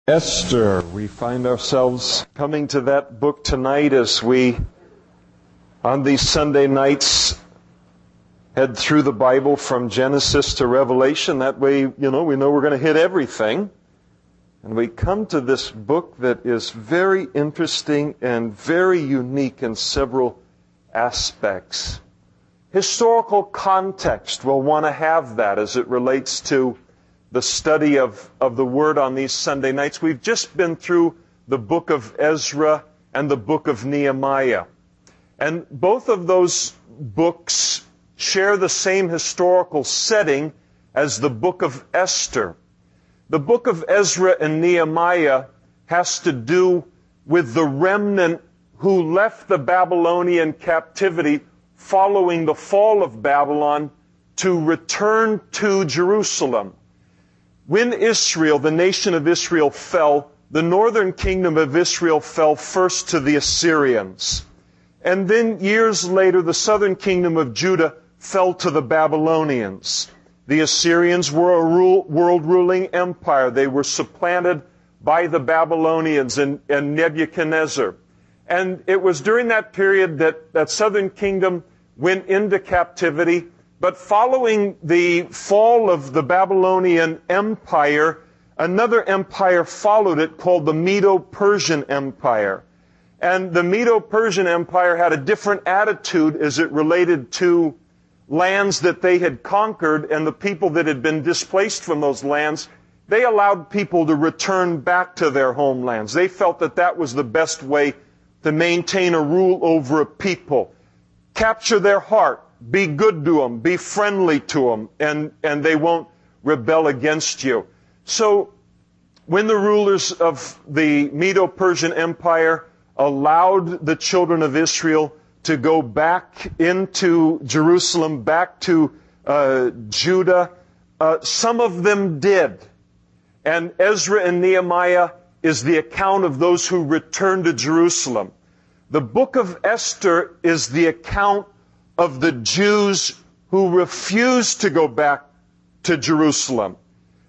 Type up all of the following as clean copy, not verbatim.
Esther. We find ourselves coming to that book tonight as we, on these Sunday nights, head through the Bible from Genesis to Revelation. That way, we know we're going to hit everything. And we come to this book that is very interesting and very unique in several aspects. Historical context, we'll want to have that as it relates to the study of the Word on these Sunday nights. We've just been through the book of Ezra and the book of Nehemiah. And both of those books share the same historical setting as the book of Esther. The book of Ezra and Nehemiah has to do with the remnant who left the Babylonian captivity following the fall of Babylon to return to Jerusalem. When Israel, the nation of Israel, fell, the northern kingdom of Israel fell first to the Assyrians. And then years later, the southern kingdom of Judah fell to the Babylonians. The Assyrians were a world-ruling empire. They were supplanted by the Babylonians and Nebuchadnezzar. And it was during that period that southern kingdom went into captivity. But following the fall of the Babylonian Empire, another empire followed it called the Medo-Persian Empire. And the Medo-Persian Empire had a different attitude as it related to lands that they had conquered and the people that had been displaced from those lands. They allowed people to return back to their homelands. They felt that that was the best way to maintain a rule over a people. Capture their heart. Be good to them, be friendly to them, and they won't rebel against you. So when the rulers of the Medo-Persian Empire allowed the children of Israel to go back into Jerusalem, back to Judah, some of them did. And Ezra and Nehemiah is the account of those who returned to Jerusalem. The book of Esther is the account of the Jews who refused to go back to Jerusalem.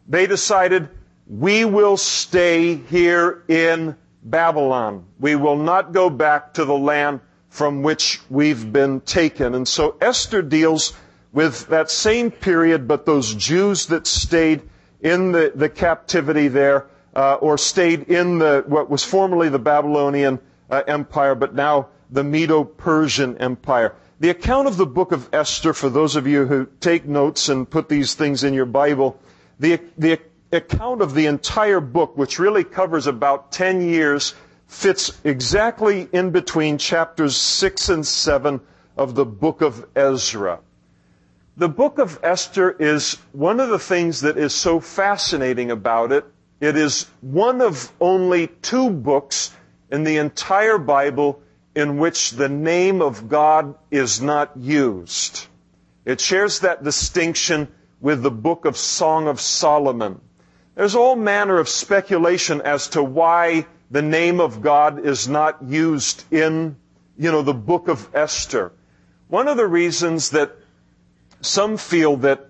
They decided, we will stay here in Babylon. We will not go back to the land from which we've been taken. And so Esther deals with that same period, but those Jews that stayed in the captivity there, or stayed in what was formerly the Babylonian Empire, but now the Medo-Persian Empire. The account of the book of Esther, for those of you who take notes and put these things in your Bible, the account of the entire book, which really covers about 10 years, fits exactly in between chapters 6 and 7 of the book of Ezra. The book of Esther is one of the things that is so fascinating about it. It is one of only 2 books in the entire Bible in which the name of God is not used. It shares that distinction with the book of Song of Solomon. There's all manner of speculation as to why the name of God is not used in, the book of Esther. One of the reasons that some feel that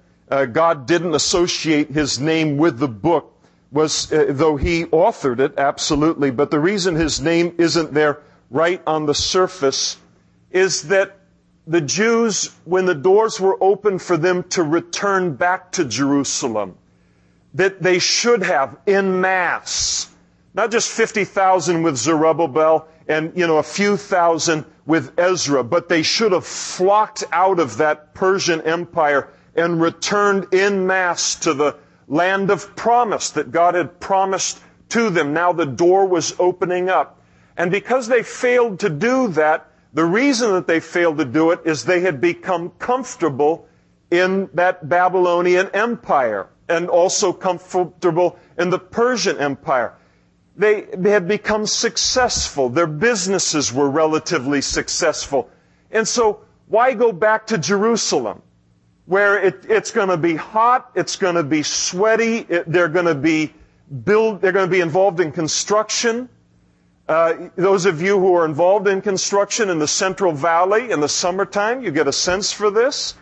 God didn't associate His name with the book was, though He authored it, absolutely, but the reason His name isn't there right on the surface is that the Jews, when the doors were open for them to return back to Jerusalem, that they should have en masse, not just 50,000 with Zerubbabel and, a few thousand with Ezra, but they should have flocked out of that Persian Empire and returned en masse to the land of promise that God had promised to them. Now the door was opening up. And because they failed to do that, the reason that they failed to do it is they had become comfortable in that Babylonian Empire and also comfortable in the Persian Empire. They had become successful. Their businesses were relatively successful. And so why go back to Jerusalem, where it's going to be hot, it's going to be sweaty, they're going to be involved in construction. Those of you who are involved in construction in the Central Valley in the summertime, you get a sense for this.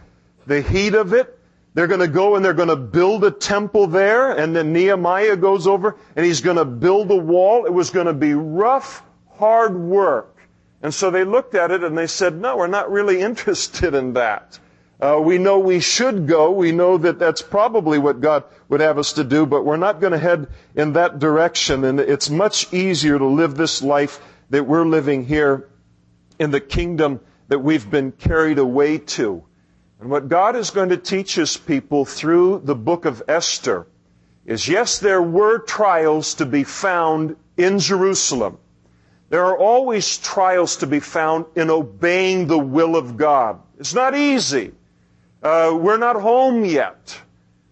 The heat of it, They're going to go and they're going to build a temple there, and then Nehemiah goes over and he's going to build a wall. It was going to be rough, hard work. And so they looked at it and they said, no, we're not really interested in that. We know we should go. We know that that's probably what God would have us to do, but we're not going to head in that direction. And it's much easier to live this life that we're living here in the kingdom that we've been carried away to. And what God is going to teach His people through the book of Esther is, yes, there were trials to be found in Jerusalem. There are always trials to be found in obeying the will of God. It's not easy. We're not home yet.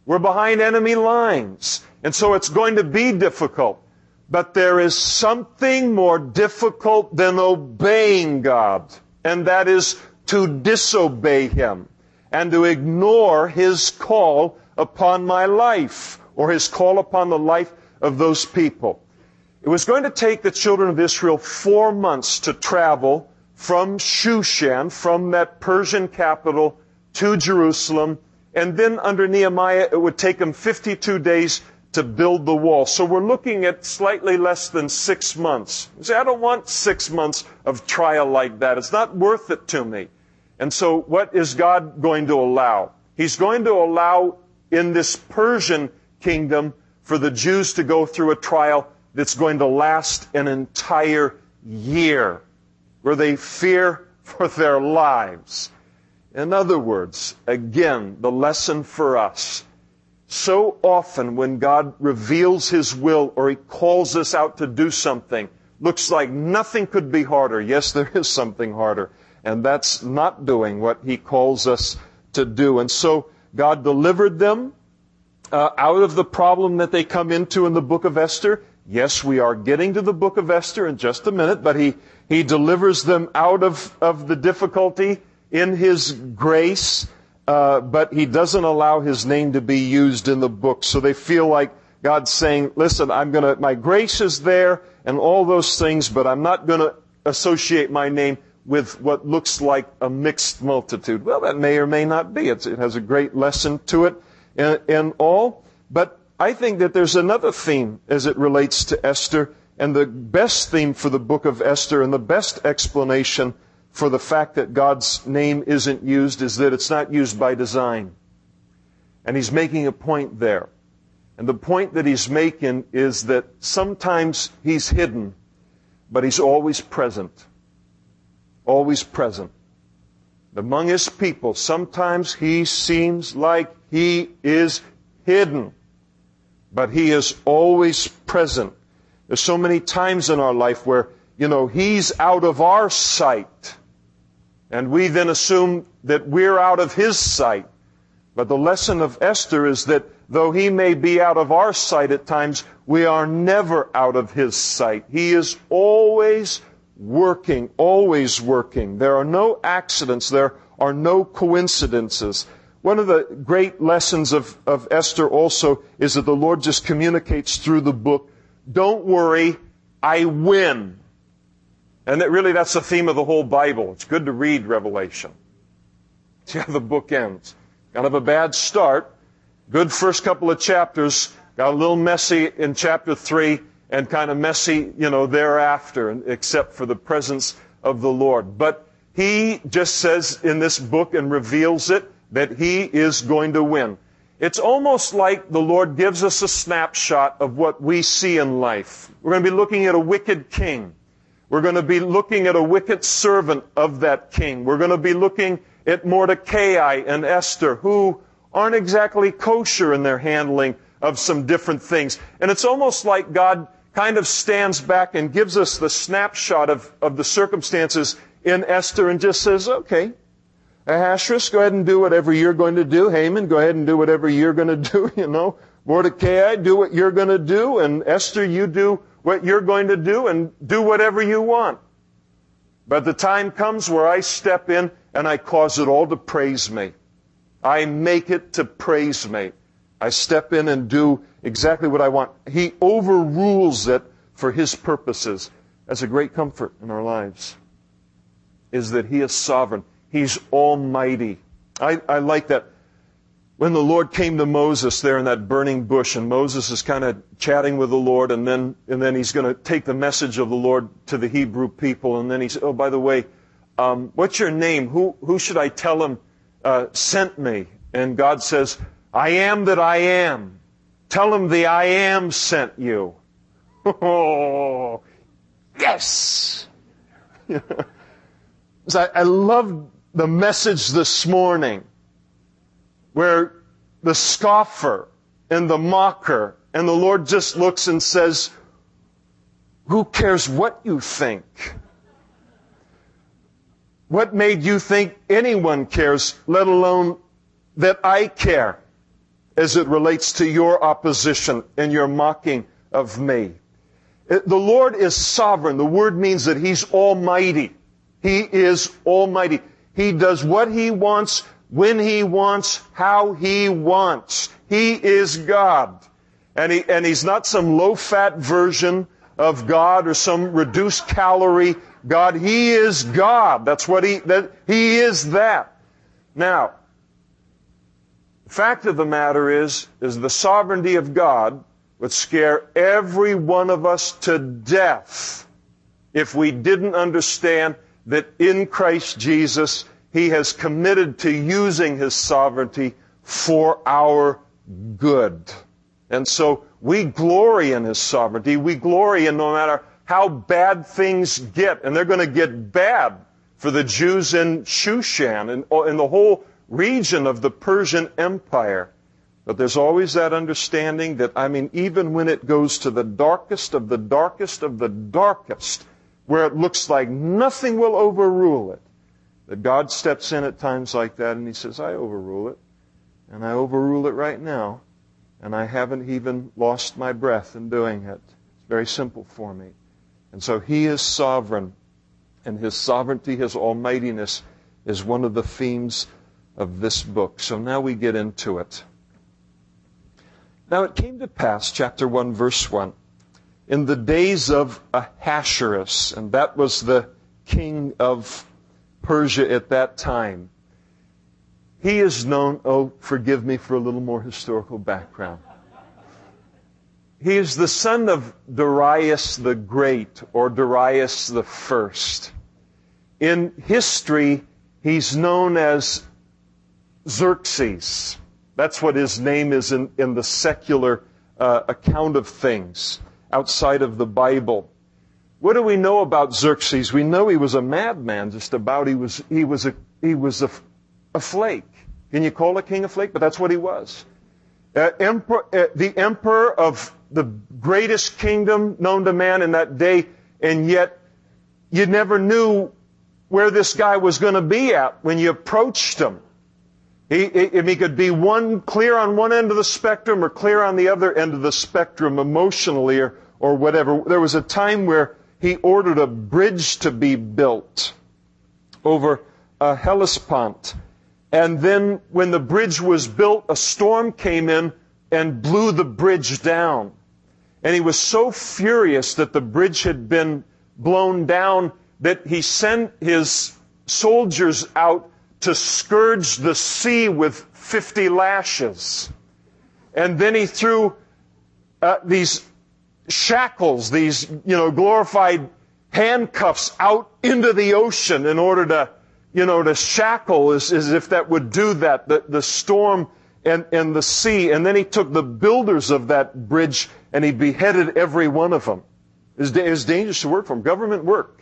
We're behind enemy lines. And so it's going to be difficult. But there is something more difficult than obeying God, and that is to disobey Him and to ignore His call upon my life, or His call upon the life of those people. It was going to take the children of Israel 4 months to travel from Shushan, from that Persian capital, to Jerusalem, and then under Nehemiah it would take them 52 days to build the wall. So we're looking at slightly less than 6 months. You say, I don't want 6 months of trial like that. It's not worth it to me. And so what is God going to allow? He's going to allow in this Persian kingdom for the Jews to go through a trial that's going to last an entire year, where they fear for their lives. In other words, again, the lesson for us, so often when God reveals His will or He calls us out to do something, looks like nothing could be harder. Yes, there is something harder, and that's not doing what He calls us to do. And so God delivered them out of the problem that they come into in the book of Esther. Yes, we are getting to the book of Esther in just a minute, but He delivers them out of the difficulty in His grace, but He doesn't allow His name to be used in the book. So they feel like God's saying, listen, my grace is there and all those things, but I'm not going to associate my name with what looks like a mixed multitude. Well, that may or may not be. It has a great lesson to it and all. But I think that there's another theme as it relates to Esther, and the best theme for the book of Esther and the best explanation for the fact that God's name isn't used is that it's not used by design. And He's making a point there. And the point that He's making is that sometimes He's hidden, but He's always present. Always present. Among His people, sometimes He seems like He is hidden, but He is always present. There's so many times in our life where, He's out of our sight, and we then assume that we're out of His sight. But the lesson of Esther is that though He may be out of our sight at times, we are never out of His sight. He is always working, always working. There are no accidents. There are no coincidences. One of the great lessons of Esther also is that the Lord just communicates through the book, don't worry, I win. And that's the theme of the whole Bible. It's good to read Revelation. See how the book ends. Kind of a bad start. Good first couple of chapters. Got a little messy in chapter 3 and kind of messy, thereafter, except for the presence of the Lord. But He just says in this book and reveals it that He is going to win. It's almost like the Lord gives us a snapshot of what we see in life. We're going to be looking at a wicked king. We're going to be looking at a wicked servant of that king. We're going to be looking at Mordecai and Esther, who aren't exactly kosher in their handling of some different things. And it's almost like God kind of stands back and gives us the snapshot of the circumstances in Esther and just says, okay, Ahasuerus, go ahead and do whatever you're going to do. Haman, go ahead and do whatever you're going to do, Mordecai, do what you're going to do. And Esther, you do what you're going to do and do whatever you want. But the time comes where I step in and I cause it all to praise me. I make it to praise me. I step in and do exactly what I want. He overrules it for His purposes. That's a great comfort in our lives, is that He is sovereign. He's almighty. I like that. when the Lord came to Moses there in that burning bush, and Moses is kind of chatting with the Lord, and then he's going to take the message of the Lord to the Hebrew people, and then he said, oh, by the way, what's your name? Who should I tell him sent me? And God says, I am that I am. Tell him the I am sent you. Oh, yes! I love the message this morning where the scoffer and the mocker and the Lord just looks and says, who cares what you think? What made you think anyone cares, let alone that I care as it relates to your opposition and your mocking of me? The Lord is sovereign. The word means that He's almighty. He is almighty. He does what He wants, when He wants, how He wants. He is God. And He's not some low-fat version of God or some reduced calorie God. He is God. That's what He is that. Now, the fact of the matter is the sovereignty of God would scare every one of us to death if we didn't understand that in Christ Jesus, He has committed to using His sovereignty for our good. And so we glory in His sovereignty. We glory in no matter how bad things get. And they're going to get bad for the Jews in Shushan and in the whole region of the Persian Empire. But there's always that understanding that, even when it goes to the darkest of the darkest of the darkest, where it looks like nothing will overrule it, that God steps in at times like that and He says, I overrule it. And I overrule it right now. And I haven't even lost my breath in doing it. It's very simple for me. And so He is sovereign. And His sovereignty, His almightiness, is one of the themes of this book. So now we get into it. Now it came to pass, chapter 1, verse 1, in the days of Ahasuerus, and that was the king of Persia at that time. He is known, forgive me for a little more historical background. He is the son of Darius the Great, or Darius the First. In history, he's known as Xerxes. That's what his name is in the secular account of things outside of the Bible. What do we know about Xerxes? We know he was a madman, just about. He was a flake. Can you call a king a flake? But that's what he was. The emperor of the greatest kingdom known to man in that day, and yet you never knew where this guy was going to be at when you approached him. He could be clear on one end of the spectrum or clear on the other end of the spectrum emotionally or whatever. There was a time where he ordered a bridge to be built over Hellespont. And then when the bridge was built, a storm came in and blew the bridge down. And he was so furious that the bridge had been blown down that he sent his soldiers out to scourge the sea with 50 lashes. And then he threw these shackles, these glorified handcuffs out into the ocean in order to shackle, as if that would do that, the storm and the sea. And then he took the builders of that bridge and he beheaded every one of them. It was dangerous to work for him. Government work.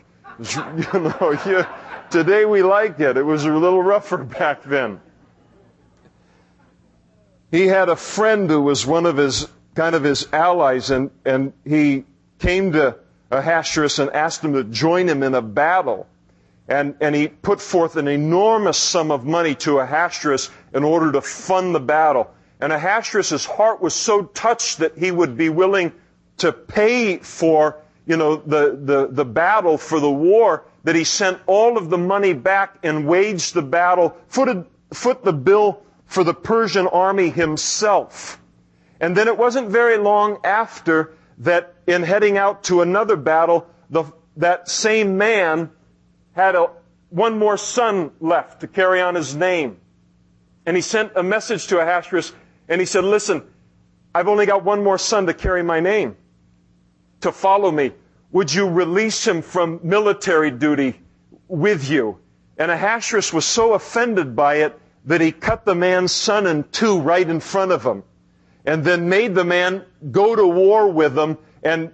Today we like it. It was a little rougher back then. He had a friend who was one of his allies, and he came to Ahasuerus and asked him to join him in a battle. And he put forth an enormous sum of money to Ahasuerus in order to fund the battle. And Ahasuerus' heart was so touched that he would be willing to pay for the battle, for the war, that he sent all of the money back and waged the battle, foot the bill for the Persian army himself. And then it wasn't very long after that, in heading out to another battle, that same man had one more son left to carry on his name. And he sent a message to Ahasuerus, and he said, listen, I've only got one more son to carry my name, to follow me. Would you release him from military duty with you? And Ahasuerus was so offended by it that he cut the man's son in two right in front of him, and then made the man go to war with him. And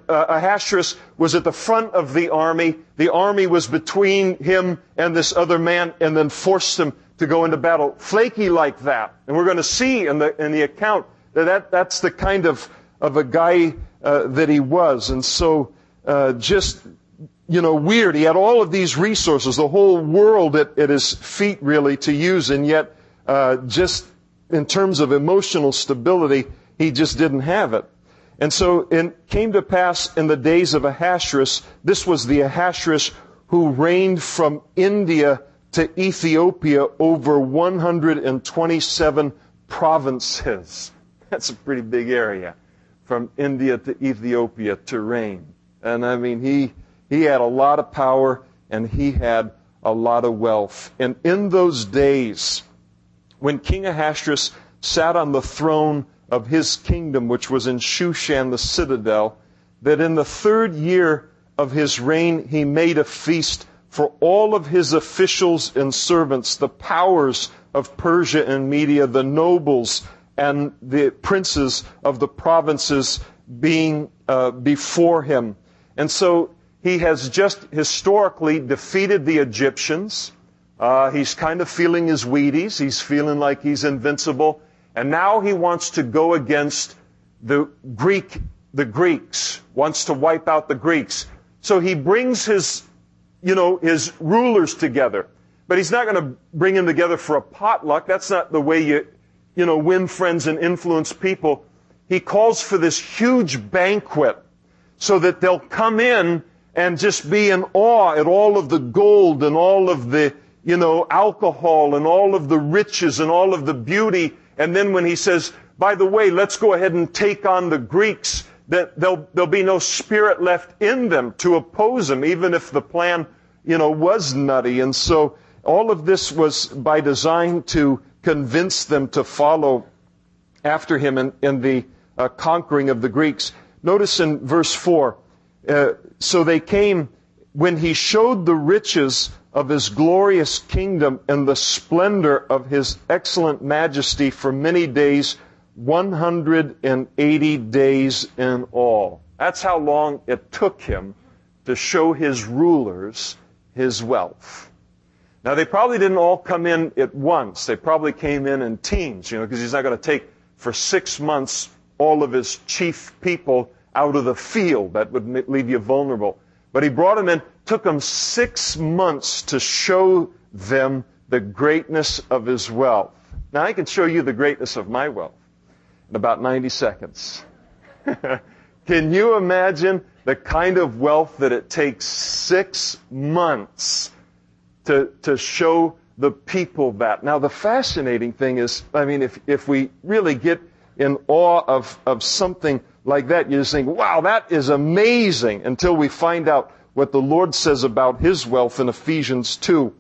Ahasuerus was at the front of the army. The army was between him and this other man, and then forced him to go into battle. Flaky like that. And we're going to see in the account that's the kind of a guy that he was. And so just, weird. He had all of these resources, the whole world at his feet really to use, and yet just in terms of emotional stability, he just didn't have it. And so it came to pass in the days of Ahasuerus, this was the Ahasuerus who reigned from India to Ethiopia over 127 provinces. That's a pretty big area, from India to Ethiopia to reign. And I mean, he had a lot of power and he had a lot of wealth. And in those days, when King Ahasuerus sat on the throne of his kingdom, which was in Shushan the citadel, that in the 3rd year of his reign he made a feast for all of his officials and servants, the powers of Persia and Media, the nobles and the princes of the provinces being before him. And so he has just historically defeated the Egyptians. He's kind of feeling his Wheaties. He's feeling like he's invincible. And now he wants to go against the Greeks, wants to wipe out the Greeks. So he brings his rulers together. But he's not going to bring them together for a potluck. That's not the way you win friends and influence people. He calls for this huge banquet so that they'll come in and just be in awe at all of the gold and all of the, alcohol and all of the riches and all of the beauty. And then when he says, by the way, let's go ahead and take on the Greeks, that there'll be no spirit left in them to oppose him, even if the plan, was nutty. And so all of this was by design to convince them to follow after him in the conquering of the Greeks. Notice in verse 4, so they came when he showed the riches of his glorious kingdom and the splendor of his excellent majesty for many days, 180 days in all. That's how long it took him to show his rulers his wealth. Now, they probably didn't all come in at once. They probably came in teams, because he's not going to take for 6 months all of his chief people out of the field. That would leave you vulnerable. But he brought them in, took them 6 months to show them the greatness of his wealth. Now, I can show you the greatness of my wealth in about 90 seconds. Can you imagine the kind of wealth that it takes 6 months to show the people that? Now, the fascinating thing is, if we really get in awe of something like that, you just think, wow, that is amazing, until we find out what the Lord says about his wealth in Ephesians 2.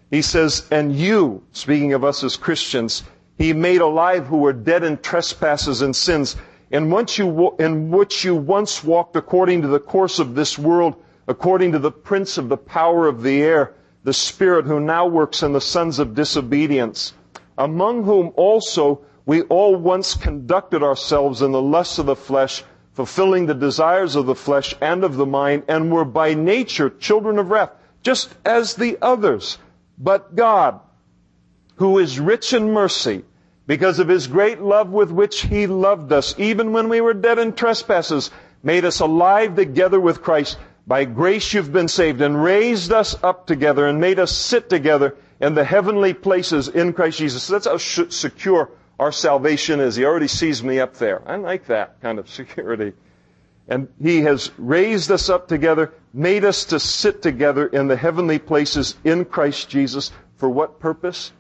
He says, and you, speaking of us as Christians, he made alive who were dead in trespasses and sins, in which you once walked according to the course of this world, according to the prince of the power of the air, the spirit who now works in the sons of disobedience, among whom also we all once conducted ourselves in the lusts of the flesh, fulfilling the desires of the flesh and of the mind, and were by nature children of wrath, just as the others. But God, who is rich in mercy, because of his great love with which he loved us, even when we were dead in trespasses, made us alive together with Christ. By grace you've been saved, and raised us up together, and made us sit together in the heavenly places in Christ Jesus. That's how secure our salvation is. He already sees me up there. I like that kind of security. And he has raised us up together, made us to sit together in the heavenly places in Christ Jesus. For what purpose?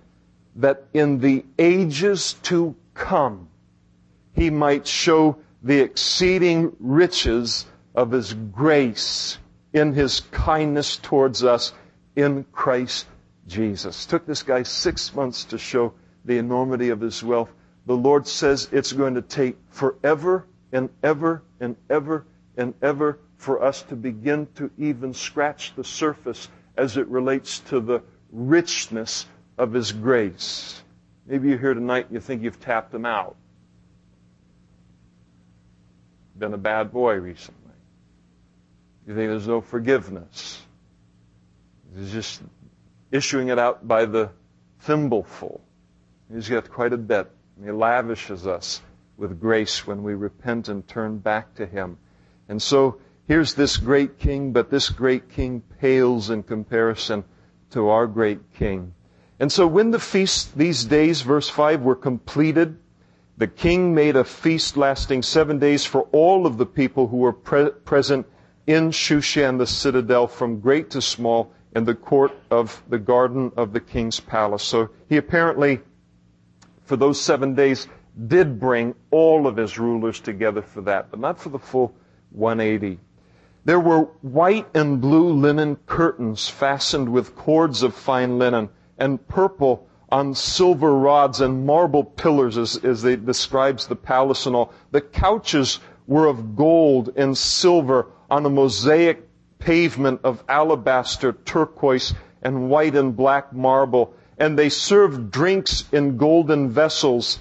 That in the ages to come, he might show the exceeding riches of his grace in his kindness towards us in Christ Jesus. Took this guy 6 months to show the enormity of His wealth. The Lord says it's going to take forever and ever and ever and ever for us to begin to even scratch the surface as it relates to the richness of His grace. Maybe you're here tonight and you think you've tapped Him out. Been a bad boy recently. You think there's no forgiveness. He's just issuing it out by the thimbleful. He's got quite a bit. He lavishes us with grace when we repent and turn back to Him. And so here's this great King, but this great King pales in comparison to our great King. And so when the feast, these days, verse 5, were completed, the king made a feast lasting 7 days for all of the people who were present in Shushan the citadel, from great to small, in the court of the garden of the king's palace. So he apparently, for those 7 days, did bring all of his rulers together for that, but not for the full 180. There were white and blue linen curtains fastened with cords of fine linen, and purple on silver rods and marble pillars, as they describes the palace and all. The couches were of gold and silver on a mosaic pavement of alabaster, turquoise, and white and black marble. And they served drinks in golden vessels,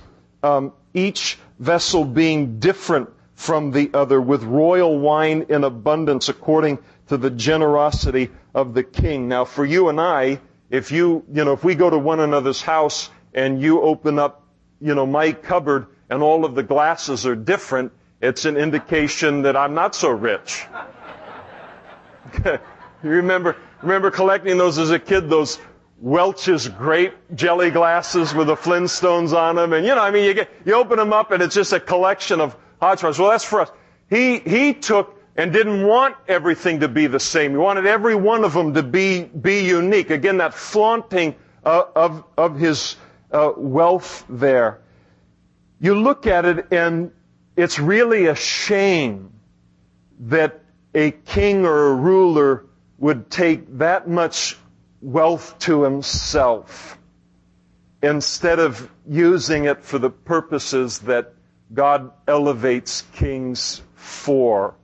each vessel being different from the other, with royal wine in abundance according to the generosity of the king. Now, for you and I, if we go to one another's house and you open up, my cupboard and all of the glasses are different, it's an indication that I'm not so rich. You remember collecting those as a kid, those Welch's grape jelly glasses with the Flintstones on them, and you open them up and it's just a collection of hodgepodge. Well, that's for us. He took and didn't want everything to be the same. He wanted every one of them to be unique. Again, that flaunting of his wealth there. You look at it and it's really a shame that a king or a ruler would take that much wealth to himself instead of using it for the purposes that God elevates kings for.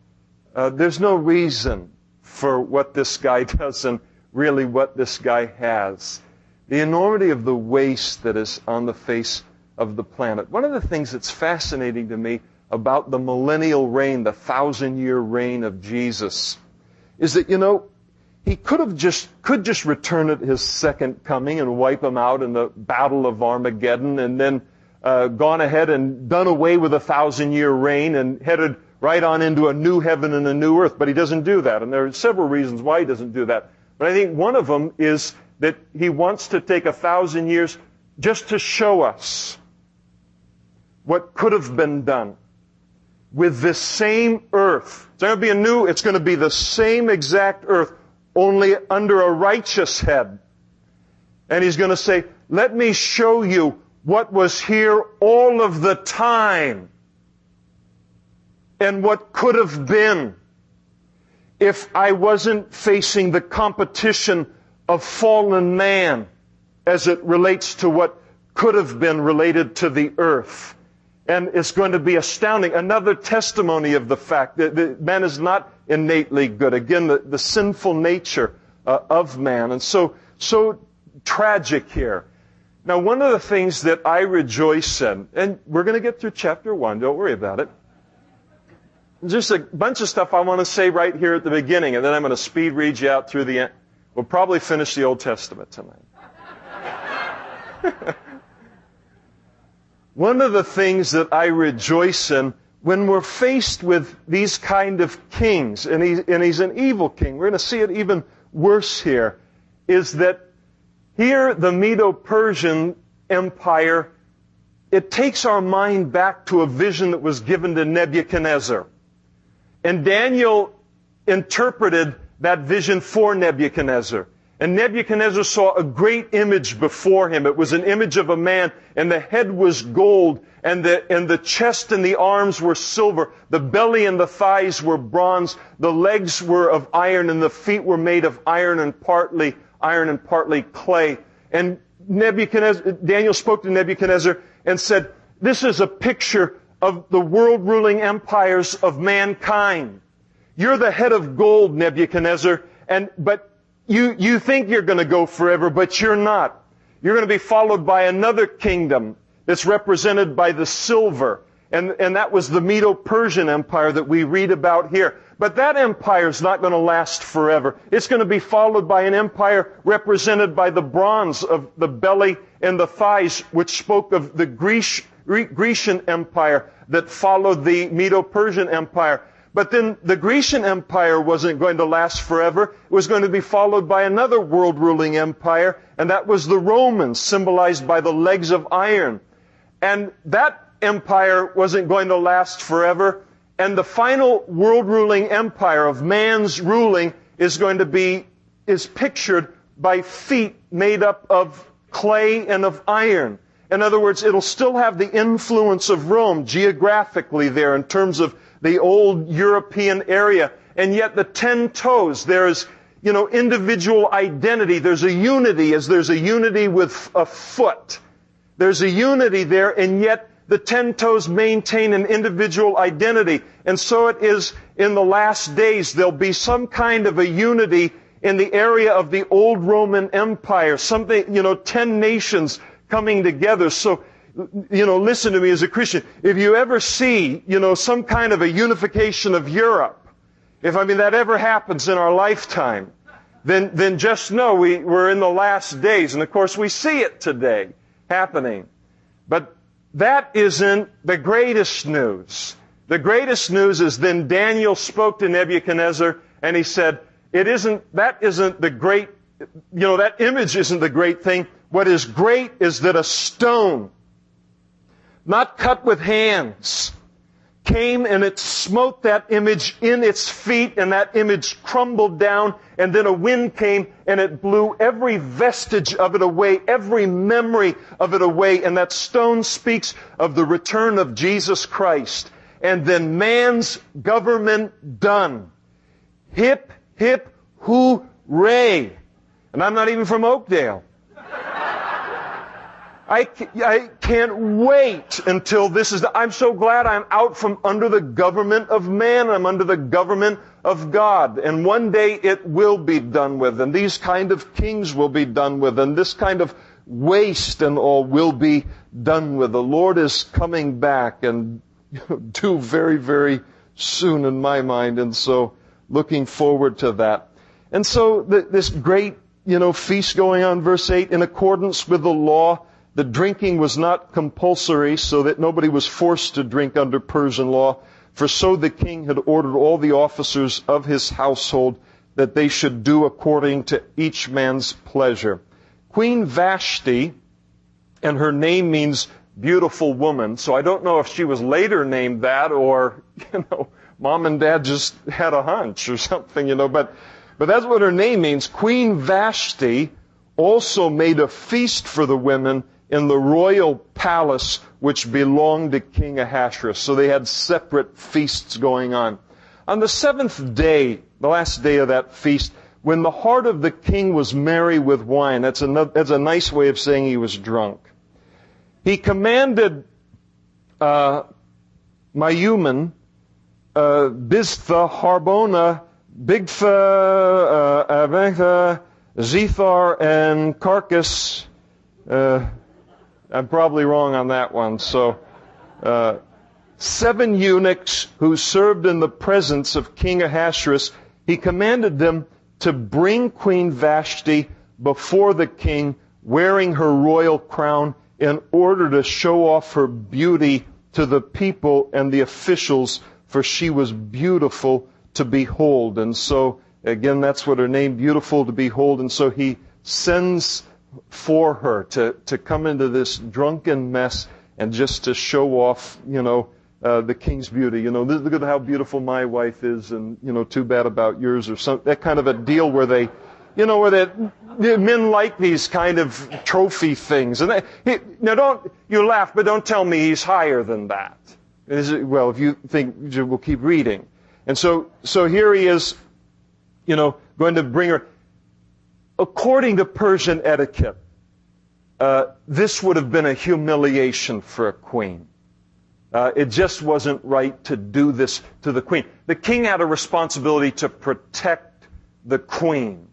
There's no reason for what this guy does and really what this guy has. The enormity of the waste that is on the face of the planet. One of the things that's fascinating to me about the millennial reign, the 1,000-year reign of Jesus, is that, he could just return at his second coming and wipe them out in the Battle of Armageddon, and then gone ahead and done away with a 1,000-year reign and headed right on into a new heaven and a new earth. But he doesn't do that. And there are several reasons why he doesn't do that. But I think one of them is that he wants to take 1,000 years just to show us what could have been done with this same earth. It's not going to be it's going to be the same exact earth, only under a righteous head. And he's going to say, let me show you what was here all of the time and what could have been if I wasn't facing the competition of fallen man as it relates to what could have been related to the earth. And it's going to be astounding. Another testimony of the fact that man is not innately good. Again, the sinful nature of man. And so tragic here. Now, one of the things that I rejoice in, and we're going to get through chapter 1, don't worry about it. Just a bunch of stuff I want to say right here at the beginning, and then I'm going to speed read you out through the end. We'll probably finish the Old Testament tonight. One of the things that I rejoice in when we're faced with these kind of kings, and he's an evil king, we're going to see it even worse here, is that here the Medo-Persian Empire, it takes our mind back to a vision that was given to Nebuchadnezzar. And Daniel interpreted that vision for Nebuchadnezzar. And Nebuchadnezzar saw a great image before him. It was an image of a man, and the head was gold, and the chest and the arms were silver. The belly and the thighs were bronze. The legs were of iron, and the feet were made of iron and partly clay. And Daniel spoke to Nebuchadnezzar and said, this is a picture of the world-ruling empires of mankind. You're the head of gold, Nebuchadnezzar, but you think you're going to go forever, but you're not. You're going to be followed by another kingdom that's represented by the silver. And that was the Medo-Persian Empire that we read about here. But that empire is not going to last forever. It's going to be followed by an empire represented by the bronze of the belly and the thighs, which spoke of the Grecian Empire that followed the Medo-Persian Empire. But then the Grecian Empire wasn't going to last forever. It was going to be followed by another world-ruling empire, and that was the Romans, symbolized by the legs of iron. And that empire wasn't going to last forever. And the final world-ruling empire of man's ruling is pictured by feet made up of clay and of iron. In other words, it'll still have the influence of Rome geographically there in terms of the old European area. And yet the 10 toes, there's, individual identity. There's a unity as there's a unity with a foot. There's a unity there, and yet the 10 toes maintain an individual identity. And so it is in the last days. There'll be some kind of a unity in the area of the old Roman Empire. Something, 10 nations coming together. So, listen to me as a Christian. If you ever see, some kind of a unification of Europe, if that ever happens in our lifetime, then just know we're in the last days. And of course we see it today happening. But that isn't the greatest news. The greatest news is then Daniel spoke to Nebuchadnezzar and he said, that isn't the great, that image isn't the great thing. What is great is that a stone, not cut with hands, came and it smote that image in its feet, and that image crumbled down, and then a wind came and it blew every vestige of it away, every memory of it away, and that stone speaks of the return of Jesus Christ. And then man's government done. Hip, hip, hooray. And I'm not even from Oakdale. I can't wait until this is I'm so glad I'm out from under the government of man. I'm under the government of God. And one day it will be done with. And these kind of kings will be done with. And this kind of waste and all will be done with. The Lord is coming back and due very, very soon in my mind. And so looking forward to that. And so this great, feast going on, verse 8, in accordance with the law, the drinking was not compulsory, so that nobody was forced to drink under Persian law. For so the king had ordered all the officers of his household that they should do according to each man's pleasure. Queen Vashti, and her name means beautiful woman, so I don't know if she was later named that or, mom and dad just had a hunch or something, but that's what her name means. Queen Vashti also made a feast for the women in the royal palace which belonged to King Ahasuerus. So they had separate feasts going on. On the seventh day, the last day of that feast, when the heart of the king was merry with wine, that's a nice way of saying he was drunk, he commanded Mayuman, Biztha, Harbona, Bigtha, Aventha, Zethar, and Carcass. I'm probably wrong on that one. So, 7 eunuchs who served in the presence of King Ahasuerus, he commanded them to bring Queen Vashti before the king, wearing her royal crown, in order to show off her beauty to the people and the officials, for she was beautiful to behold. And so, again, that's what her name, beautiful to behold. And so he sends for her to come into this drunken mess and just to show off, the king's beauty. Look at how beautiful my wife is, and, too bad about yours, or some, that kind of a deal where men like these kind of trophy things. And you laugh, but don't tell me he's higher than that. Well, if you think, we'll keep reading. And so here he is, going to bring her. According to Persian etiquette, this would have been a humiliation for a queen. It just wasn't right to do this to the queen. The king had a responsibility to protect the queen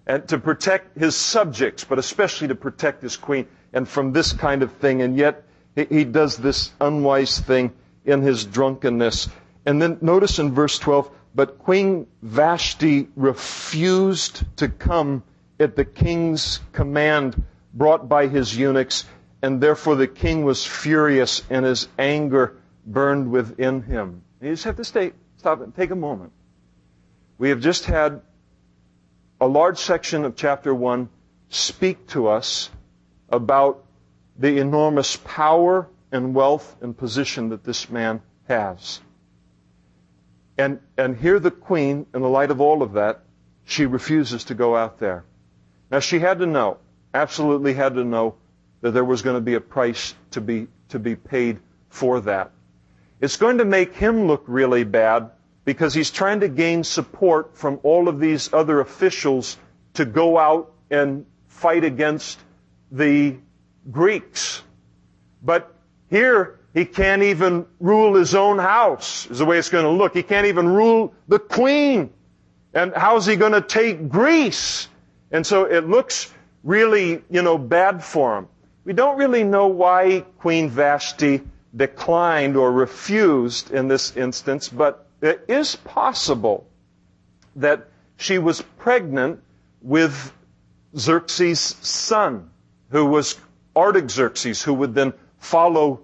and to protect his subjects, but especially to protect his queen, and from this kind of thing. And yet he does this unwise thing in his drunkenness. And then notice in verse 12, but Queen Vashti refused to come at the king's command brought by his eunuchs, and therefore the king was furious and his anger burned within him. You just have to stop and take a moment. We have just had a large section of chapter 1 speak to us about the enormous power and wealth and position that this man has. And here the queen, in the light of all of that, she refuses to go out there. Now she had to know, absolutely had to know, that there was going to be a price to be paid for that. It's going to make him look really bad because he's trying to gain support from all of these other officials to go out and fight against the Greeks. But here, he can't even rule his own house, is the way it's going to look. He can't even rule the queen. And how's he going to take Greece? And so it looks really, bad for him. We don't really know why Queen Vashti declined or refused in this instance, but it is possible that she was pregnant with Xerxes' son, who was Artaxerxes, who would then follow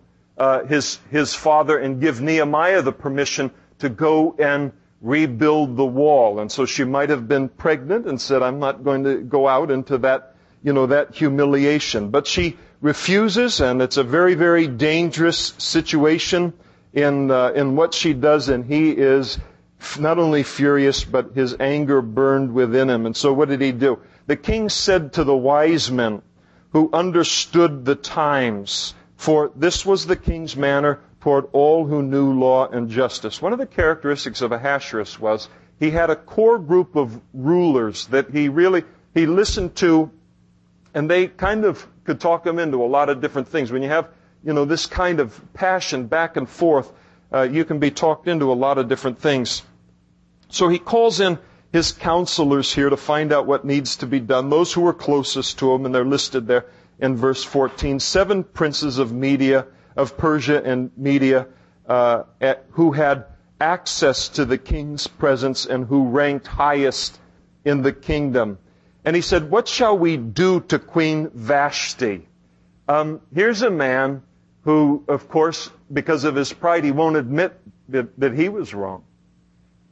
his father and give Nehemiah the permission to go and rebuild the wall. And so she might have been pregnant and said, I'm not going to go out into that, that humiliation. But she refuses, and it's a very, very dangerous situation in what she does, and he is not only furious, but his anger burned within him. And so what did he do? The king said to the wise men who understood the times, for this was the king's manner toward all who knew law and justice. One of the characteristics of Ahasuerus was he had a core group of rulers that he listened to, and they kind of could talk him into a lot of different things. When you have, this kind of passion back and forth, you can be talked into a lot of different things. So he calls in his counselors here to find out what needs to be done, those who were closest to him, and they're listed there in verse 14. 7 princes of Persia and Media, who had access to the king's presence and who ranked highest in the kingdom. And he said, what shall we do to Queen Vashti? Here's a man who, of course, because of his pride, he won't admit that he was wrong.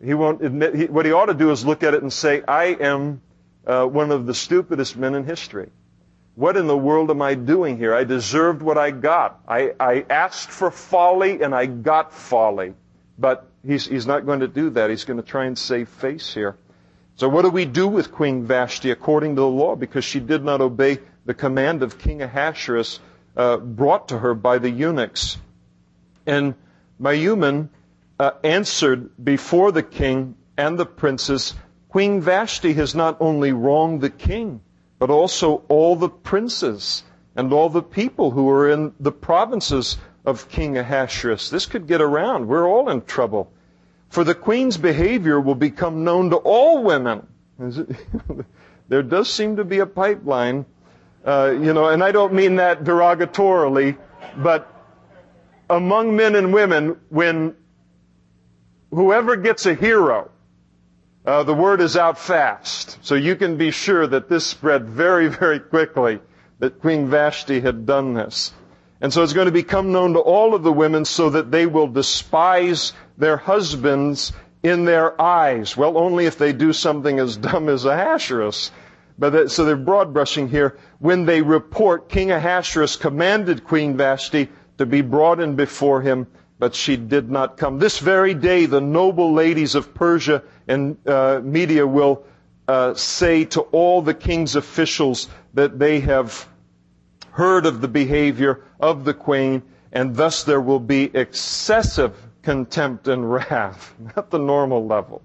He won't admit, what he ought to do is look at it and say, I am one of the stupidest men in history. What in the world am I doing here? I deserved what I got. I asked for folly and I got folly. But he's not going to do that. He's going to try and save face here. So what do we do with Queen Vashti according to the law? Because she did not obey the command of King Ahasuerus brought to her by the eunuchs. And Mayuman answered before the king and the princes, Queen Vashti has not only wronged the king, but also all the princes and all the people who are in the provinces of King Ahasuerus. This could get around. We're all in trouble. For the queen's behavior will become known to all women. There does seem to be a pipeline, and I don't mean that derogatorily, but among men and women, when whoever gets a hero, the word is out fast. So you can be sure that this spread very, very quickly, that Queen Vashti had done this. And so it's going to become known to all of the women so that they will despise their husbands in their eyes. Well, only if they do something as dumb as Ahasuerus. So they're broad brushing here. When they report, King Ahasuerus commanded Queen Vashti to be brought in before him, but she did not come. This very day, the noble ladies of Persia and Media will say to all the king's officials that they have heard of the behavior of the queen, and thus there will be excessive contempt and wrath, not the normal level.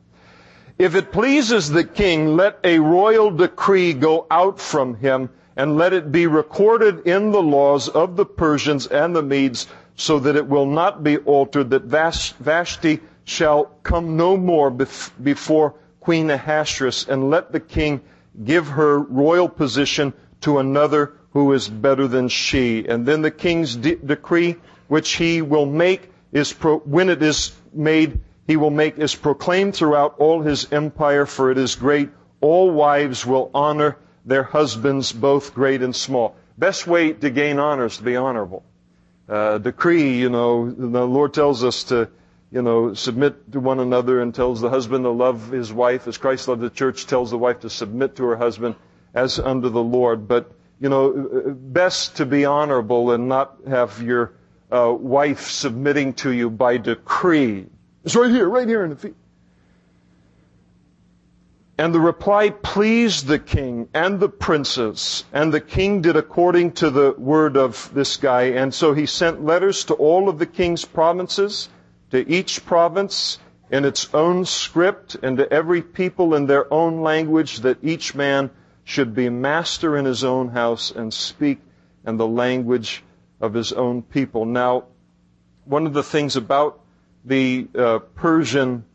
If it pleases the king, let a royal decree go out from him, and let it be recorded in the laws of the Persians and the Medes, so that it will not be altered, that Vashti shall come no more before Queen Ahasuerus, and let the king give her royal position to another who is better than she. And then the king's decree, which he will make, when it is made, he will make is proclaimed throughout all his empire, for it is great. All wives will honor their husbands, both great and small. Best way to gain honor is to be honorable. Decree, the Lord tells us to, submit to one another, and tells the husband to love his wife as Christ loved the church, tells the wife to submit to her husband as unto the Lord. But, best to be honorable and not have your wife submitting to you by decree. It's right here in the feet. And the reply pleased the king and the princes, and the king did according to the word of this guy. And so he sent letters to all of the king's provinces, to each province in its own script, and to every people in their own language, that each man should be master in his own house and speak in the language of his own people. Now, one of the things about the Persian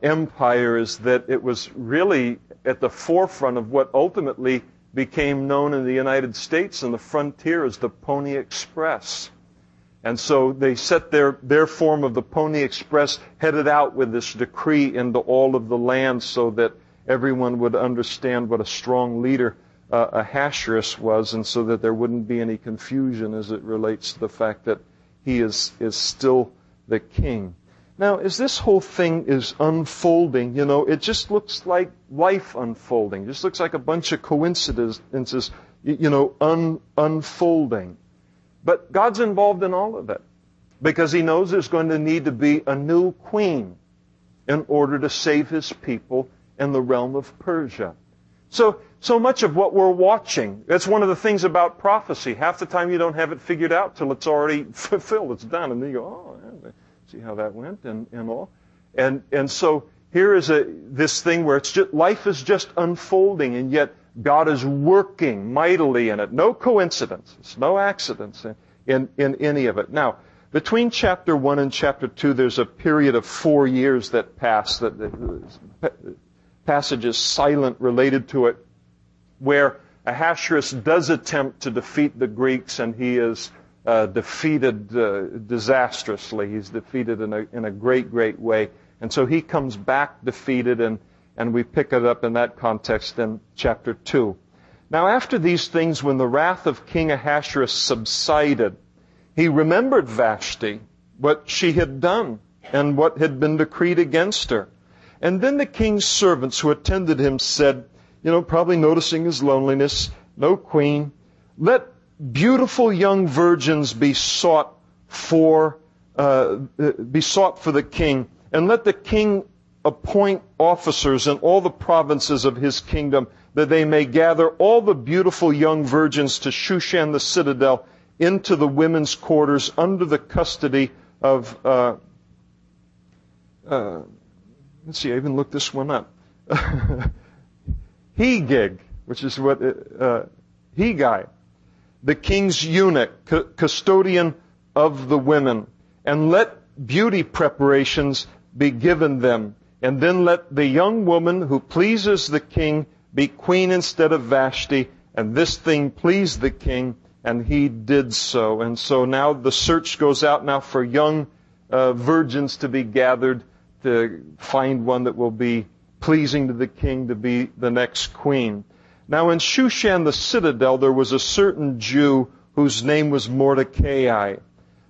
empire is that it was really at the forefront of what ultimately became known in the United States and the frontier as the Pony Express. And so they set their form of the Pony Express, headed out with this decree into all of the land, so that everyone would understand what a strong leader Ahasuerus was, and so that there wouldn't be any confusion as it relates to the fact that he is still the king. Now, as this whole thing is unfolding, it just looks like life unfolding. It just looks like a bunch of coincidences, unfolding. But God's involved in all of it, because He knows there's going to need to be a new queen in order to save His people in the realm of Persia. So much of what we're watching, that's one of the things about prophecy. Half the time you don't have it figured out till it's already fulfilled. It's done. And then you go, oh, yeah, see how that went and all. And so here is this thing where it's just, life is just unfolding, and yet God is working mightily in it. No coincidence, no accidents in any of it. Now, between chapter 1 and chapter 2, there's a period of 4 years that pass. That the passage is silent related to it, where Ahasuerus does attempt to defeat the Greeks, and he is defeated disastrously. He's defeated in a great, great way. And so he comes back defeated, and we pick it up in that context in chapter 2. Now, after these things, when the wrath of King Ahasuerus subsided, he remembered Vashti, what she had done, and what had been decreed against her. And then the king's servants who attended him said, probably noticing his loneliness, no queen, let beautiful young virgins be sought for the king, and let the king appoint officers in all the provinces of his kingdom, that they may gather all the beautiful young virgins to Shushan the citadel, into the women's quarters, under the custody of, let's see, I even looked this one up. Hegig, which is what, Hegai, the king's eunuch, custodian of the women, and let beauty preparations be given them. And then let the young woman who pleases the king be queen instead of Vashti. And this thing pleased the king, and he did so. And so now the search goes out now for young virgins to be gathered, to find one that will be pleasing to the king to be the next queen. Now in Shushan the citadel there was a certain Jew whose name was Mordecai.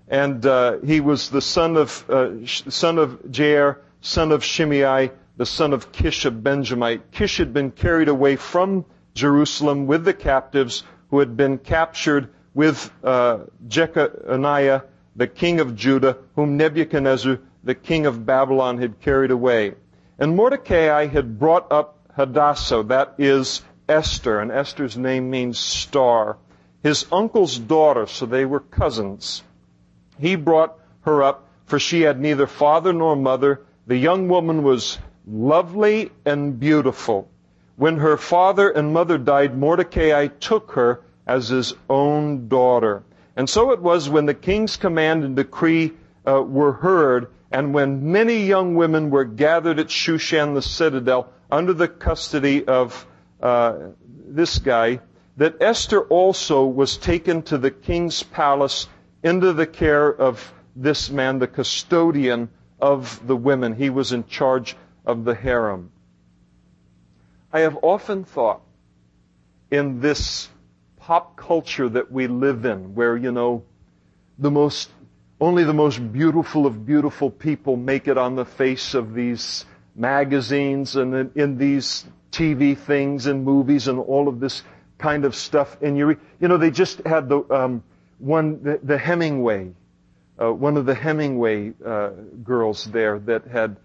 And he was the son of Jair, son of Shimei, the son of Kish, a Benjamite. Kish had been carried away from Jerusalem with the captives who had been captured with Jeconiah, the king of Judah, whom Nebuchadnezzar, the king of Babylon, had carried away. And Mordecai had brought up Hadassah, that is Esther, and Esther's name means star, his uncle's daughter, so they were cousins. He brought her up, for she had neither father nor mother. The young woman was lovely and beautiful. When her father and mother died, Mordecai took her as his own daughter. And so it was when the king's command and decree were heard, and when many young women were gathered at Shushan the citadel under the custody of this guy, that Esther also was taken to the king's palace into the care of this man, the custodian of the women. He was in charge of the harem. I have often thought in this pop culture that we live in, where, only the most beautiful of beautiful people make it on the face of these magazines and in these TV things and movies and all of this kind of stuff. And they just had the Hemingway, one of the Hemingway girls there that had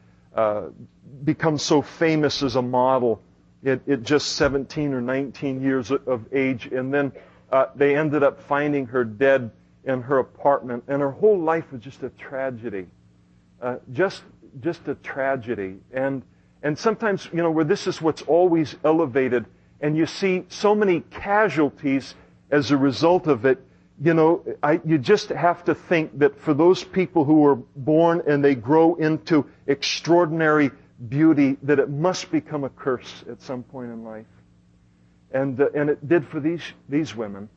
become so famous as a model at just 17 or 19 years of age, and then they ended up finding her dead in her apartment, and her whole life was just a tragedy, just a tragedy. And sometimes, where this is what's always elevated, and you see so many casualties as a result of it, you just have to think that for those people who are born and they grow into extraordinary beauty, that it must become a curse at some point in life. And it did for these women,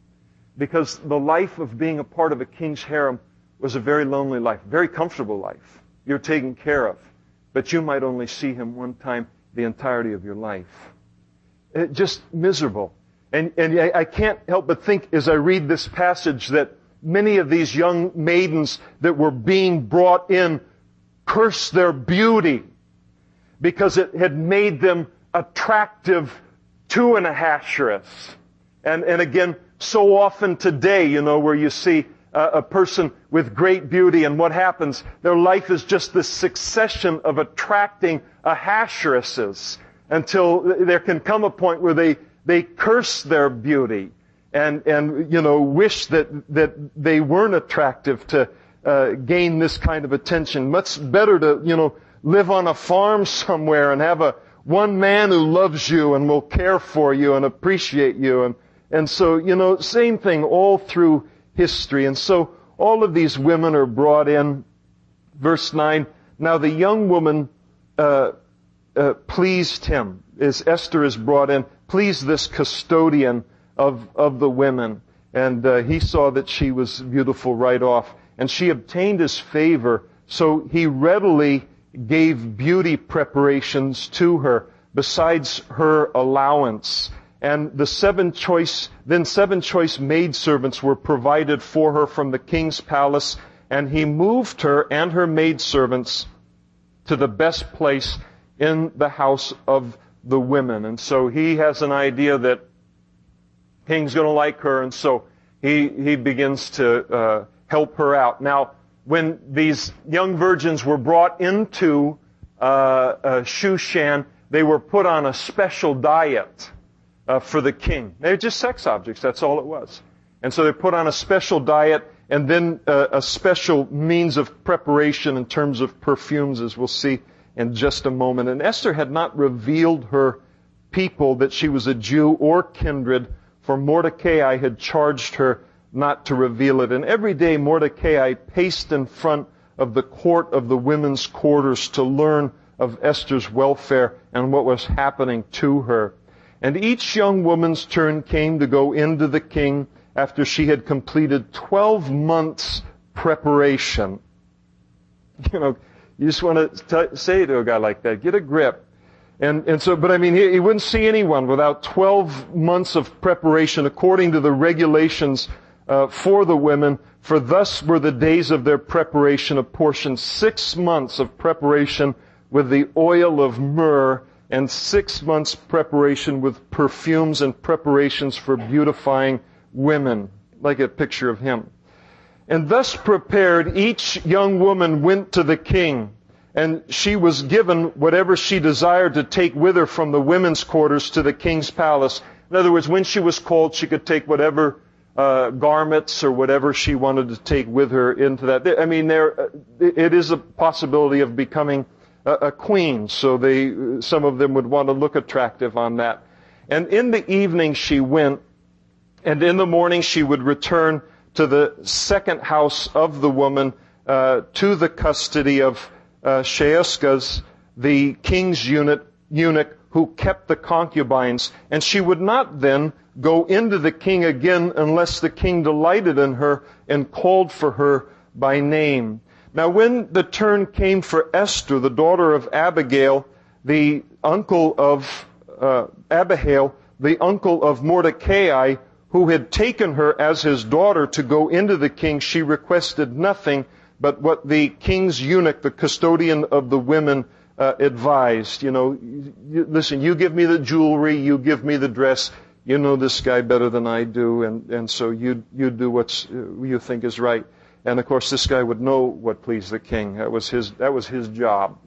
because the life of being a part of a king's harem was a very lonely life, very comfortable life. You're taken care of, but you might only see him one time the entirety of your life. Just miserable. And I can't help but think as I read this passage that many of these young maidens that were being brought in cursed their beauty because it had made them attractive to an Ahasuerus. And again, so often today, where you see a person with great beauty, and what happens? Their life is just this succession of attracting Ahasueruses until there can come a point where they curse their beauty and wish that they weren't attractive to gain this kind of attention. Much better to, live on a farm somewhere and have one man who loves you and will care for you and appreciate you. And so, same thing all through history. And so all of these women are brought in. Verse 9, now the young woman pleased him, as Esther is brought in, pleased this custodian of the women. And he saw that she was beautiful right off. And she obtained his favor, so he readily gave beauty preparations to her, besides her allowance. And the seven choice maidservants were provided for her from the king's palace, and he moved her and her maidservants to the best place in the house of the women. And so he has an idea that king's going to like her, and so he begins to help her out. Now, when these young virgins were brought into Shushan, they were put on a special diet for the king. They were just sex objects, that's all it was. And so they put on a special diet, and then a special means of preparation in terms of perfumes, as we'll see in just a moment. And Esther had not revealed her people that she was a Jew or kindred, for Mordecai had charged her not to reveal it. And every day Mordecai paced in front of the court of the women's quarters to learn of Esther's welfare and what was happening to her. And each young woman's turn came to go into the king after she had completed 12 months preparation. You just want to say to a guy like that, get a grip. And so, but he wouldn't see anyone without 12 months of preparation according to the regulations for the women, for thus were the days of their preparation apportioned, 6 months of preparation with the oil of myrrh, and 6 months preparation with perfumes and preparations for beautifying women, like a picture of him. And thus prepared, each young woman went to the king, and she was given whatever she desired to take with her from the women's quarters to the king's palace. In other words, when she was called, she could take whatever garments or whatever she wanted to take with her into that. It is a possibility of becoming a queen, so some of them would want to look attractive on that. And in the evening she went, and in the morning she would return to the second house of the woman, to the custody of Sheeshgaz, the king's eunuch who kept the concubines. And she would not then go into the king again unless the king delighted in her and called for her by name. Now when the turn came for Esther, the daughter of Abigail, the uncle of Abihail, the uncle of Mordecai, who had taken her as his daughter to go into the king, she requested nothing but what the king's eunuch, the custodian of the women, advised. Listen, you give me the jewelry, you give me the dress. You know this guy better than I do, and so you do what you think is right. And of course, this guy would know what pleased the king. That was his job,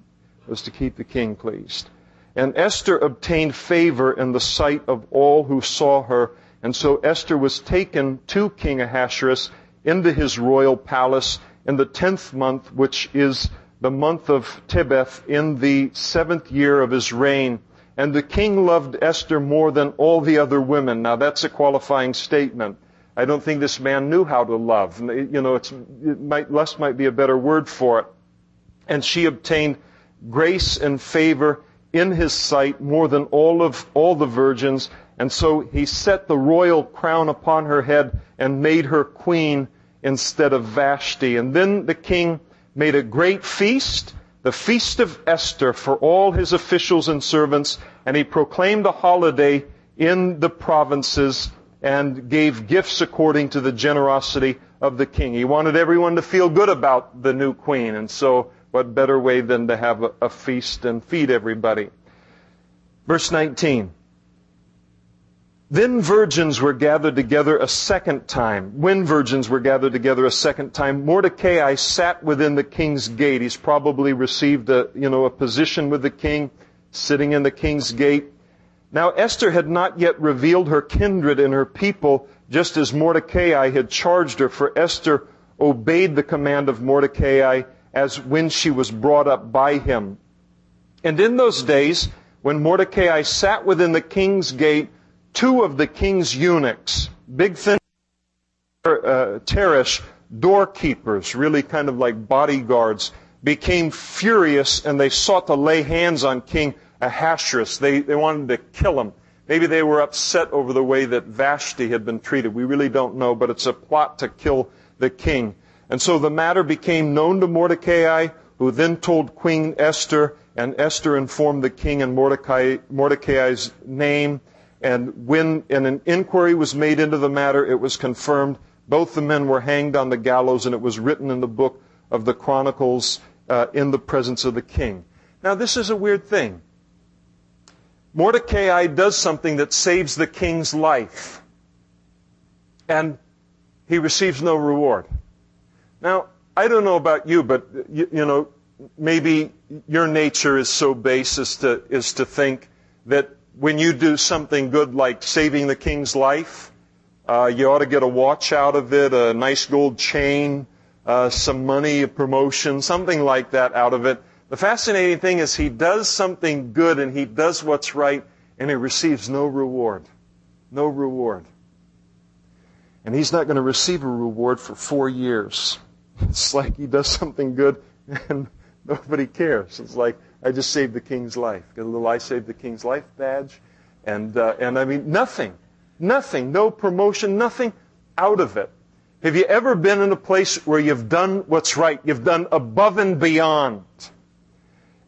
was to keep the king pleased. And Esther obtained favor in the sight of all who saw her. And so Esther was taken to King Ahasuerus into his royal palace in the 10th month, which is the month of Tebeth, in the 7th year of his reign. And the king loved Esther more than all the other women. Now that's a qualifying statement. I don't think this man knew how to love. Lust might be a better word for it. And she obtained grace and favor in his sight more than all the virgins. And so he set the royal crown upon her head and made her queen instead of Vashti. And then the king made a great feast, the feast of Esther, for all his officials and servants, and he proclaimed a holiday in the provinces and gave gifts according to the generosity of the king. He wanted everyone to feel good about the new queen, and so what better way than to have a feast and feed everybody. Verse 19. Then virgins were gathered together a second time. When virgins were gathered together a second time, Mordecai sat within the king's gate. He's probably received a position with the king, sitting in the king's gate. Now Esther had not yet revealed her kindred and her people, just as Mordecai had charged her, for Esther obeyed the command of Mordecai as when she was brought up by him. And in those days, when Mordecai sat within the king's gate, two of the king's eunuchs, big thin Teresh, doorkeepers, really kind of like bodyguards, became furious, and they sought to lay hands on King Ahasuerus. They wanted to kill him. Maybe they were upset over the way that Vashti had been treated. We really don't know, but it's a plot to kill the king. And so the matter became known to Mordecai, who then told Queen Esther, and Esther informed the king in Mordecai's name. And when an inquiry was made into the matter, it was confirmed. Both the men were hanged on the gallows, and it was written in the book of the Chronicles in the presence of the king. Now, this is a weird thing. Mordecai does something that saves the king's life, and he receives no reward. Now, I don't know about you, but maybe your nature is so base as to think that when you do something good like saving the king's life, you ought to get a watch out of it, a nice gold chain, some money, a promotion, something like that out of it. The fascinating thing is he does something good and he does what's right, and he receives no reward. No reward. And he's not going to receive a reward for 4 years. It's like he does something good and nobody cares. It's like, I just saved the king's life. Get a little I saved the king's life badge. And I mean, nothing, no promotion, nothing out of it. Have you ever been in a place where you've done what's right? You've done above and beyond.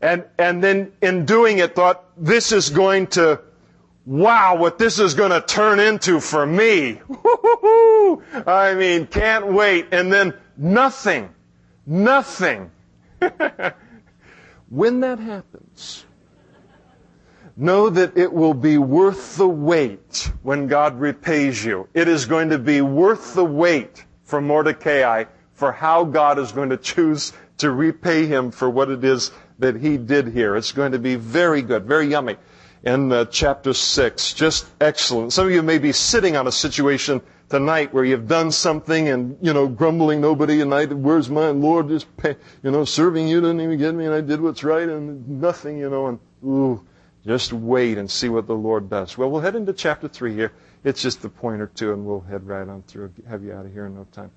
And then in doing it thought, this is going to, wow, what this is going to turn into for me. Woo-hoo-hoo! I mean, can't wait. And then nothing. When that happens, know that it will be worth the wait when God repays you. It is going to be worth the wait for Mordecai for how God is going to choose to repay him for what it is that he did here. It's going to be very good, very yummy. In chapter 6, just excellent. Some of you may be sitting on a situation tonight where you've done something and, grumbling nobody, and where's my Lord, just serving you didn't even get me, and I did what's right and nothing, just wait and see what the Lord does. Well, we'll head into chapter 3 here. It's just a point or two, and we'll head right on through, have you out of here in no time.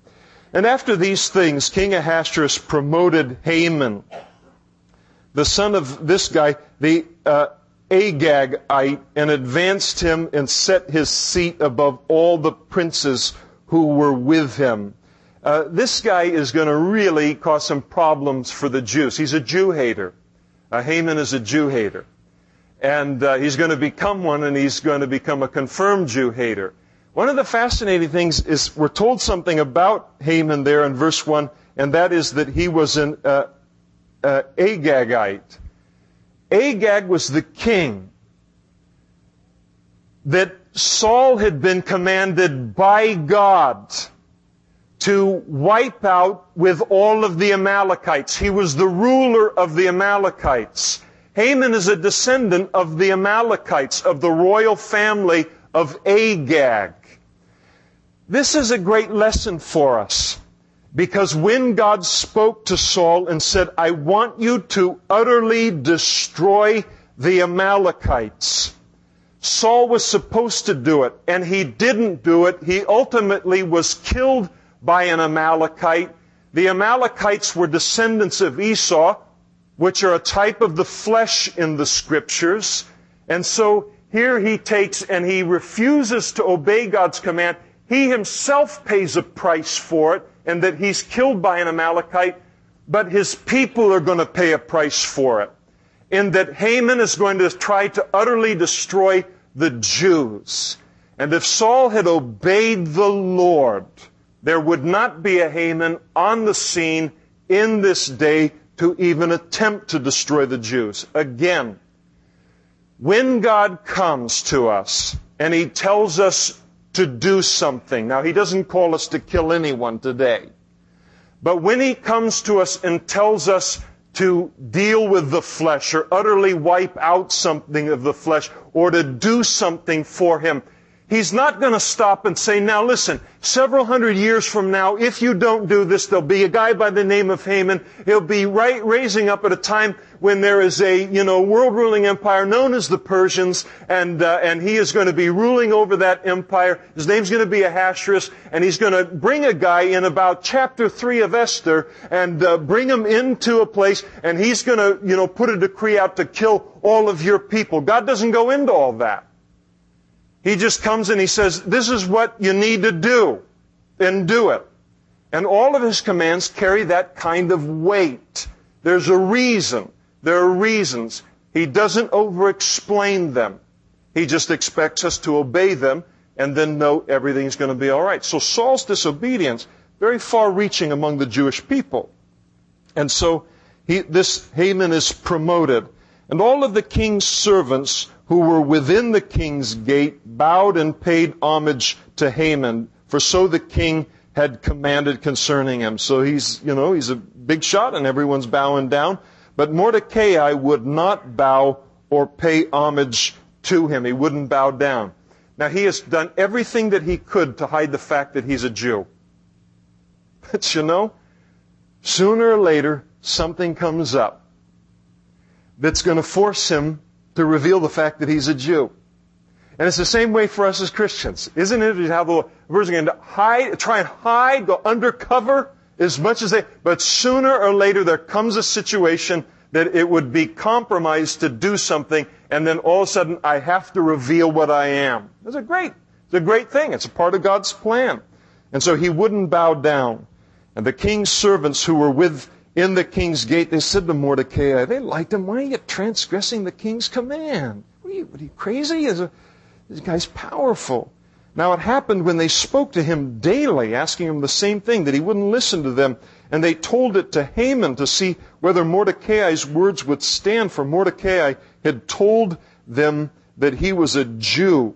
And after these things, King Ahasuerus promoted Haman, the son of this guy, the Agagite, and advanced him and set his seat above all the princes who were with him. This guy is going to really cause some problems for the Jews. He's a Jew hater. Haman is a Jew hater. And he's going to become one, and he's going to become a confirmed Jew hater. One of the fascinating things is we're told something about Haman there in verse 1, and that is that he was an Agagite. Agag was the king that Saul had been commanded by God to wipe out with all of the Amalekites. He was the ruler of the Amalekites. Haman is a descendant of the Amalekites, of the royal family of Agag. This is a great lesson for us, because when God spoke to Saul and said, I want you to utterly destroy the Amalekites, Saul was supposed to do it, and he didn't do it. He ultimately was killed by an Amalekite. The Amalekites were descendants of Esau, which are a type of the flesh in the Scriptures. And so here he takes and he refuses to obey God's command. He himself pays a price for it, and that he's killed by an Amalekite, but his people are going to pay a price for it. In that Haman is going to try to utterly destroy the Jews. And if Saul had obeyed the Lord, there would not be a Haman on the scene in this day to even attempt to destroy the Jews. Again, when God comes to us and He tells us to do something, now He doesn't call us to kill anyone today, but when He comes to us and tells us to deal with the flesh or utterly wipe out something of the flesh or to do something for Him, He's not going to stop and say, now listen, several hundred years from now, if you don't do this, there'll be a guy by the name of Haman. He'll be raising up at a time when there is a, world-ruling empire known as the Persians, and he is going to be ruling over that empire. His name's going to be Ahasuerus, and he's going to bring a guy in about chapter 3 of Esther and bring him into a place, and he's going to, put a decree out to kill all of your people. God doesn't go into all that. He just comes and He says, this is what you need to do, and do it. And all of His commands carry that kind of weight. There's a reason. There are reasons. He doesn't over-explain them. He just expects us to obey them and then know everything's going to be all right. So Saul's disobedience, very far-reaching among the Jewish people. And so this Haman is promoted. And all of the king's servants who were within the king's gate bowed and paid homage to Haman, for so the king had commanded concerning him. So he's a big shot and everyone's bowing down. But Mordecai would not bow or pay homage to him. He wouldn't bow down. Now he has done everything that he could to hide the fact that he's a Jew. But sooner or later something comes up that's going to force him to reveal the fact that he's a Jew. And it's the same way for us as Christians. Isn't it how the person going to try and hide, go undercover as much as but sooner or later there comes a situation that it would be compromised to do something, and then all of a sudden I have to reveal what I am. It's a great thing. It's a part of God's plan. And so he wouldn't bow down. And the king's servants who were in the king's gate, they said to Mordecai, they liked him, why are you transgressing the king's command? What are you crazy? This guy's powerful. Now it happened when they spoke to him daily, asking him the same thing, that he wouldn't listen to them. And they told it to Haman to see whether Mordecai's words would stand, for Mordecai had told them that he was a Jew.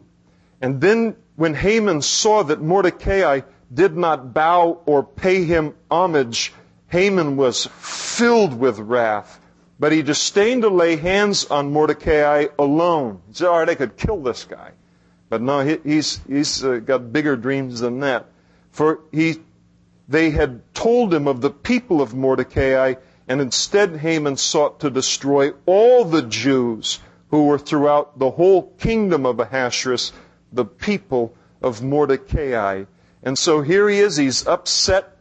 And then when Haman saw that Mordecai did not bow or pay him homage, Haman was filled with wrath, but he disdained to lay hands on Mordecai alone. He said, all right, I could kill this guy, But no, he's got bigger dreams than that. For they had told him of the people of Mordecai, and instead Haman sought to destroy all the Jews who were throughout the whole kingdom of Ahasuerus, the people of Mordecai. And so here he is, he's upset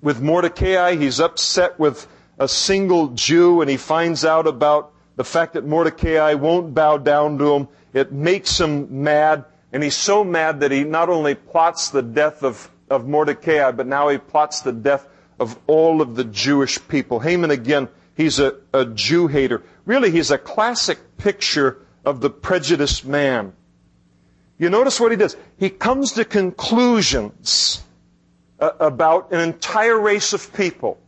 with Mordecai, he's upset with a single Jew, and he finds out about the fact that Mordecai won't bow down to him. It makes him mad, and he's so mad that he not only plots the death of Mordecai, but now he plots the death of all of the Jewish people. Haman, again, he's a Jew hater. Really, he's a classic picture of the prejudiced man. You notice what he does. He comes to conclusions about an entire race of people.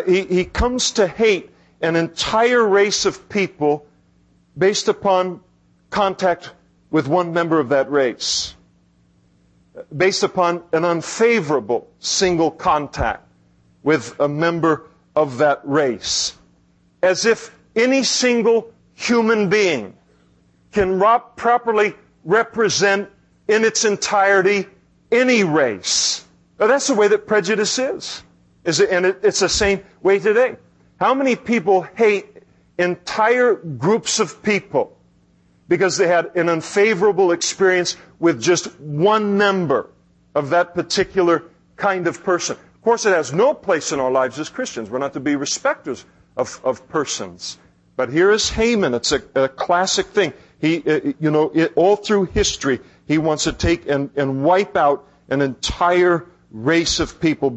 He comes to hate an entire race of people based upon contact with one member of that race, based upon an unfavorable single contact with a member of that race. As if any single human being can properly represent in its entirety any race. Now, that's the way that prejudice is. And it's the same way today. How many people hate entire groups of people because they had an unfavorable experience with just one member of that particular kind of person? Of course, it has no place in our lives as Christians. We're not to be respecters of persons. But here is Haman. It's a classic thing. All through history, he wants to take and wipe out an entire race of people